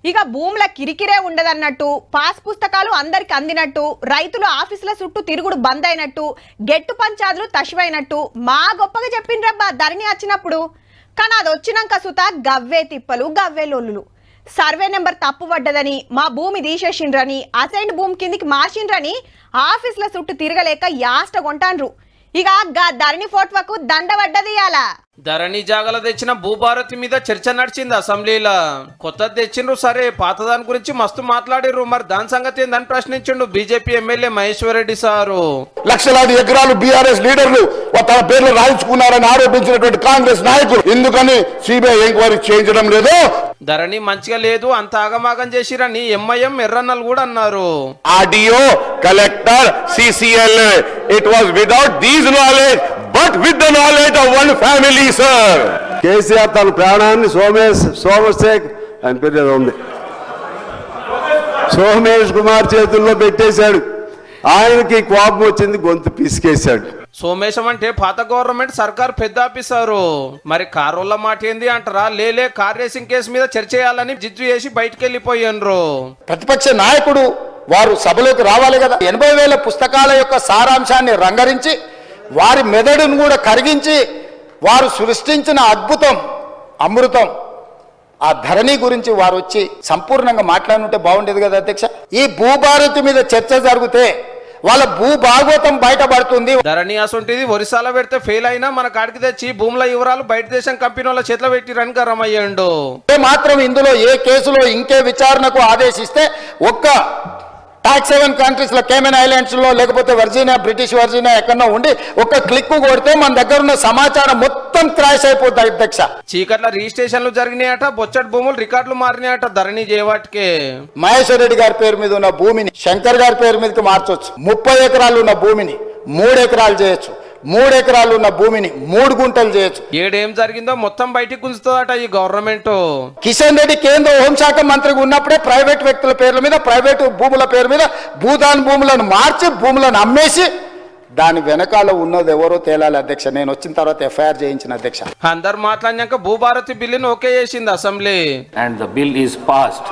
ఇక భూముల కిరికిరే ఉండదన్నట్టు, పాస్ పుస్తకాలు అందరికి అందినట్టు, రైతులు ఆఫీసుల చుట్టూ తిరుగుడు బంద్ అయినట్టు, గెట్టు పంచాదులు తషువైనట్టు మా గొప్పగా చెప్పిండ్రబ్బా ధరణి వచ్చినప్పుడు. కానీ అది వచ్చినాక సుత గవ్వే తిప్పలు గవ్వే లొల్లులు. సర్వే నెంబర్ తప్పు పడ్డదని, మా భూమి తీసేసిండ్రని, అసైన్డ్ భూమి కిందికి మార్చిండ్రని ఆఫీసుల చుట్టూ తిరగలేక యాస్ట కొంటాన్రు. ఇక ధరణి ఫోటోకు దండ పడ్డది ఇయాల. ధరణి జాగల తెచ్చిన భూభారతి మీద చర్చ నడిచింది అసెంబ్లీలో. కొత్తది తెచ్చిండ్రు సరే, పాతదాని గురించి మస్తు మాట్లాడిర్రు. మరి దాని సంగతి ఏందని ప్రశ్నించిండు BJP MLA Maheshwar Reddy sir. లక్షలాది ఎకరాలు బీఆర్ఎస్ లీడర్లు తన పేర్లు రాయించుకున్నారని ఆరోపించినటువంటి కాంగ్రెస్ నాయకులు ఎందుకని సిబిఐ ఎంక్వైరీ చేయించడం లేదు? ధరణి మంచిగా లేదు, అంత ఆగమాగం చేసిరని ఎంఐఎం ఎర్రన్నలు కూడా అన్నారు. RDO, collector, CCL, it was without these knowledge but with the knowledge of one family sir. KCR తన ప్రాణాన్ని సోమశేఖర్ అని పేరు ఉంది, సోమేష్ కుమార్ చేతుల్లో పెట్టేశాడు. ఆయనకి కోపం వచ్చింది, గొంతు పిసికేశాడు. సోమేశం అంటే పాత గవర్నమెంట్ సర్కార్ పెద్ద ఆఫీసరు. మరి కారోళ్ళ మాట ఏంది అంటారా? లేలే, కార్ రేసింగ్ కేసు మీద చర్చ చేయాలని జిజ్జు చేసి బయటకు వెళ్ళిపోయినరు. ప్రతిపక్ష నాయకుడు వారు సభలోకి రావాలి కదా. 80,000 పుస్తకాల యొక్క సారాంశాన్ని రంగరించి వారి మెదడును కూడా కరిగించి వారు సృష్టించిన అద్భుతం అమృతం ఆ ధరణి గురించి వారు వచ్చి సంపూర్ణంగా మాట్లాడుంటే బాగుండేది కదా అధ్యక్ష. ఈ భూభారతి మీద చర్చ జరిగితే వాళ్ళ భూభాగవతం బయటపడుతుంది. ధరణి అసొంటిది ఒరిస్సాలో పెడితే ఫెయిల్ అయినా మన కాడికి తెచ్చి భూముల వివరాలు బయట దేశం కంపెనీ వాళ్ళ చేతిలో పెట్టిరని గరమయ్యాడు. మాత్రం ఇందులో ఏ కేసులో ఇంకే విచారణకు ఆదేశిస్తే ఒక్క టాక్స్ హెవెన్ కంట్రీస్ లో, కేమెన్ ఐలాండ్స్ లో, లేకపోతే వర్జీనియా, బ్రిటిష్ వర్జీనియా ఎక్కడో ఉండి ఒక్క క్లిక్ కొడితే మన దగ్గర ఉన్న సమాచారం మొత్తం క్రాష్ అయిపోతుంది అధ్యక్ష. చీకట్ల రిజిస్ట్రేషన్లు జరిగినాయట, బొచ్చటి భూములు రికార్డులు మారినాయట ధరణి చేయవాటికే. మహేశ్వర్ రెడ్డి గారి పేరు మీద ఉన్న భూమిని శంకర్ గారి పేరు మీదకి మార్చొచ్చు. 30 ఎకరాలు ఉన్న భూమిని 3 ఎకరాలు చేయొచ్చు. 3 ఎకరాలు ఉన్న భూమిని 3 గుంటలు చేయొచ్చు. ఏడేం జరిగిందో మొత్తం బయటికి గుంజుతుందట ఈ గవర్నమెంట్. కిషన్ రెడ్డి కేంద్ర హోంశాఖ మంత్రిగా ఉన్నప్పుడే ప్రైవేట్ వ్యక్తుల పేర్ల మీద, ప్రైవేటు భూముల పేరు మీద భూదాన్ భూములను మార్చి భూములను అమ్మేసి దాని వెనకాల ఉన్నది ఎవరో తేలాలి అధ్యక్ష. నేను వచ్చిన తర్వాత ఎఫ్ఐఆర్ చేయించిన అధ్యక్ష. అందరు మాట్లాడినాక భూభారతి బిల్లును ఓకే చేసింది assembly. And the bill is passed.